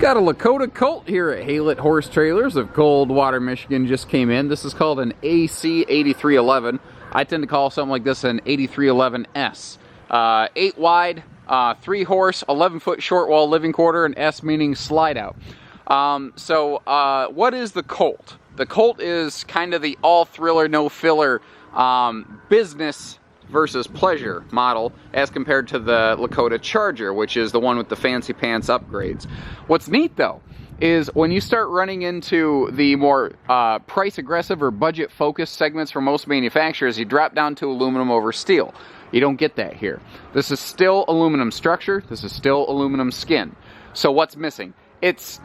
Got a Lakota Colt here at Haylett Horse Trailers of Coldwater, Michigan. Just came in. This is called an AC8311. I tend to call something like this an 8311S. 8 wide, 3 horse, 11-foot short wall living quarter, and S meaning slide out. What is the Colt? The Colt is kind of the all thriller, no filler business versus pleasure model as compared to the Lakota Charger, which is the one with the fancy pants upgrades. What's neat though is when you start running into the more price aggressive or budget focused segments for most manufacturers, you drop down to aluminum over steel. You don't get that here. This is still aluminum structure, this is still aluminum skin. So what's missing? It's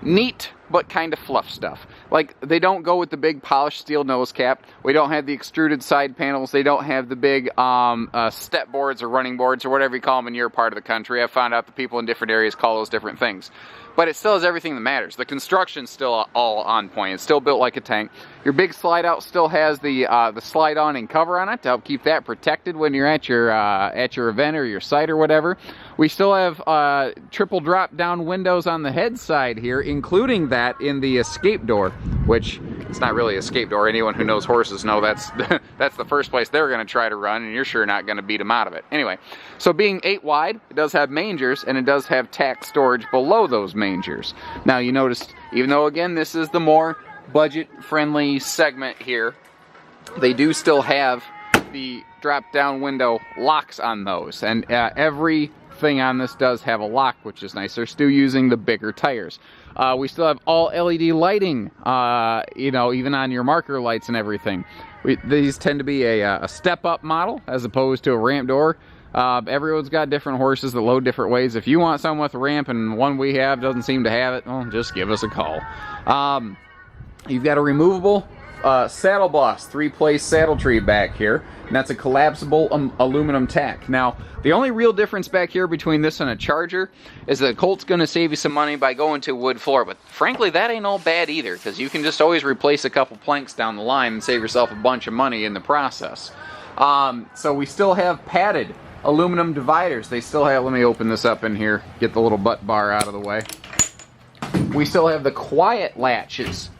neat but kind of fluff stuff. Like, they don't go with the big polished steel nose cap. We don't have the extruded side panels. They don't have the big step boards or running boards or whatever you call them in your part of the country. I've found out the people in different areas call those different things. But it still has everything that matters. The construction's still all on point. It's still built like a tank. Your big slide out still has the slide on and cover on it to help keep that protected when you're at your event or your site or whatever. We still have triple drop down windows on the head side here, including that in the escape door, which it's not really an escape door. Anyone who knows horses know that's that's the first place they're going to try to run, and you're sure not going to beat them out of it. Anyway, so being 8 wide, it does have mangers, and it does have tack storage below those mangers. Now you noticed, even though again this is the more budget-friendly segment here, they do still have the drop-down window locks on those, and everything on this does have a lock, which is nice. They're still using the bigger tires. We still have all LED lighting, you know, even on your marker lights and everything. These tend to be a step-up model as opposed to a ramp door. Everyone's got different horses that load different ways. If you want someone with a ramp and one we have doesn't seem to have it, well, just give us a call. You've got a removable saddle boss, 3-place saddle tree back here, and that's a collapsible aluminum tack. Now, the only real difference back here between this and a Charger is that Colt's going to save you some money by going to wood floor, but frankly, that ain't all bad either, because you can just always replace a couple planks down the line and save yourself a bunch of money in the process. So we still have padded aluminum dividers. They still have, let me open this up in here, get the little butt bar out of the way. We still have the quiet latches.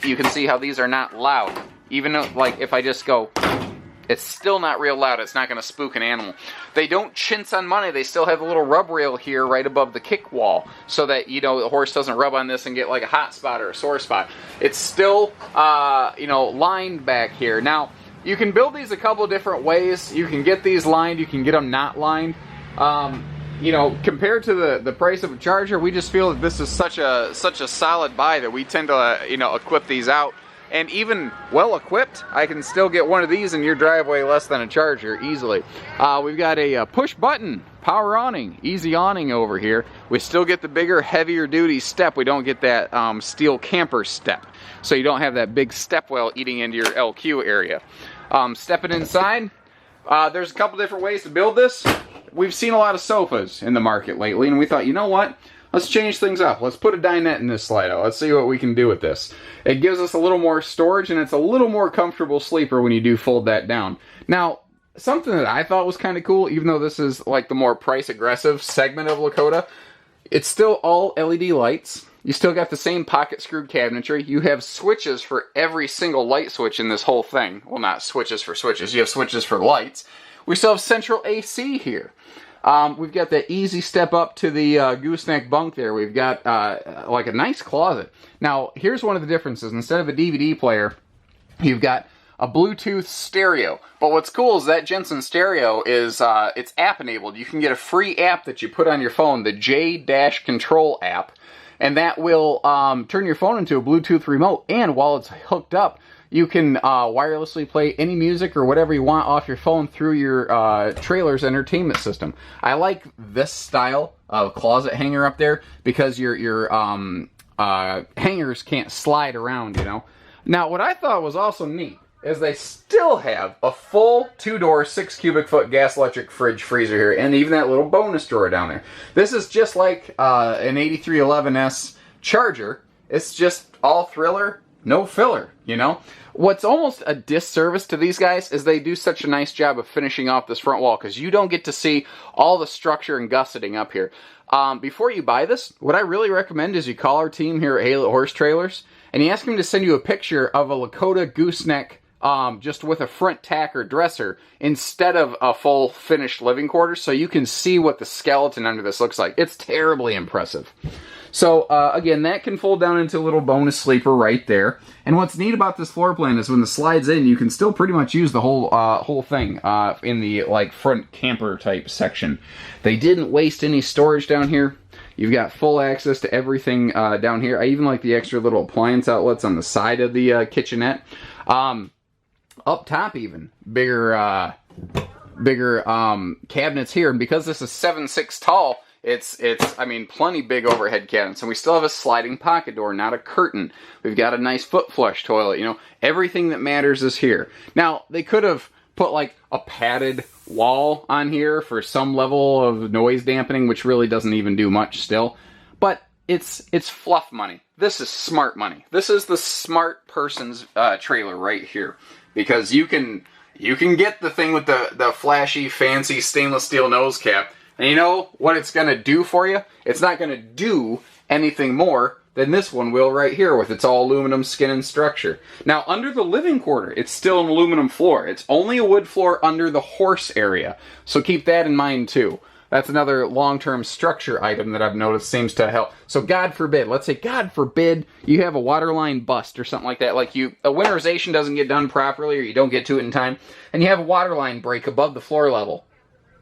You can see how these are not loud. Even though, like, if I just go, it's still not real loud. It's not going to spook an animal. They don't chintz on money. They still have a little rub rail here right above the kick wall so that, you know, the horse doesn't rub on this and get like a hot spot or a sore spot. It's still, you know, lined back here. Now, you can build these a couple of different ways. You can get these lined. You can get them not lined. You know, compared to the price of a Charger, we just feel that this is such a solid buy that we tend to, you know, equip these out. And even well equipped, I can still get one of these in your driveway less than a Charger easily. We've got a push button power awning, easy awning over here. We still get the bigger, heavier duty step. We don't get that steel camper step. So you don't have that big step well eating into your LQ area. Stepping inside, there's a couple different ways to build this. We've seen a lot of sofas in the market lately, and we thought, you know what? Let's change things up. Let's put a dinette in this slide out. Let's see what we can do with this. It gives us a little more storage, and it's a little more comfortable sleeper when you do fold that down. Now, something that I thought was kind of cool, even though this is like the more price-aggressive segment of Lakota, it's still all LED lights. You still got the same pocket-screwed cabinetry. You have switches for every single light switch in this whole thing. Well, not switches for switches. You have switches for lights. We still have central AC here. We've got the easy step up to the gooseneck bunk there. We've got like a nice closet. Now, here's one of the differences. Instead of a DVD player, you've got a Bluetooth stereo. But what's cool is that Jensen stereo is it's app enabled. You can get a free app that you put on your phone, the J-Control app, and that will turn your phone into a Bluetooth remote. And while it's hooked up, you can wirelessly play any music or whatever you want off your phone through your trailer's entertainment system. I like this style of closet hanger up there because your hangers can't slide around, you know. Now, what I thought was also neat is they still have a full 2-door, 6 cubic foot gas electric fridge freezer here, and even that little bonus drawer down there. This is just like an 8311S Charger. It's just all thriller no filler, you know? What's almost a disservice to these guys is they do such a nice job of finishing off this front wall because you don't get to see all the structure and gusseting up here. Before you buy this, what I really recommend is you call our team here at Haylett Horse Trailers and you ask them to send you a picture of a Lakota gooseneck just with a front tack or dresser instead of a full finished living quarters so you can see what the skeleton under this looks like. It's terribly impressive. So, again, that can fold down into a little bonus sleeper right there. And what's neat about this floor plan is when the slides in, you can still pretty much use the whole thing in the, like, front camper type section. They didn't waste any storage down here. You've got full access to everything down here. I even like the extra little appliance outlets on the side of the kitchenette. Up top even, bigger cabinets here. And because this is 7'6" tall, it's I mean, plenty big overhead cabinets. And we still have a sliding pocket door, not a curtain. We've got a nice foot flush toilet, you know. Everything that matters is here. Now, they could have put like a padded wall on here for some level of noise dampening, which really doesn't even do much still. But it's fluff money. This is smart money. This is the smart person's trailer right here. Because you can get the thing with the flashy, fancy stainless steel nose cap. And you know what it's going to do for you? It's not going to do anything more than this one will right here with its all aluminum skin and structure. Now, under the living quarter, it's still an aluminum floor. It's only a wood floor under the horse area. So keep that in mind, too. That's another long-term structure item that I've noticed seems to help. So God forbid, let's say God forbid you have a waterline bust or something like that. Like a winterization doesn't get done properly or you don't get to it in time. And you have a waterline break above the floor level.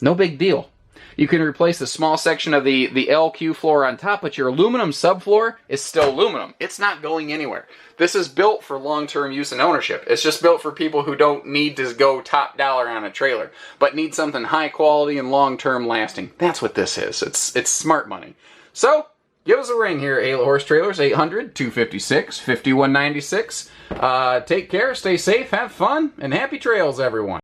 No big deal. You can replace the small section of the LQ floor on top, but your aluminum subfloor is still aluminum. It's not going anywhere. This is built for long-term use and ownership. It's just built for people who don't need to go top dollar on a trailer, but need something high quality and long-term lasting. That's what this is. It's smart money. So, give us a ring here at Haylett Horse Trailers, 800-256-5196. Take care, stay safe, have fun, and happy trails, everyone.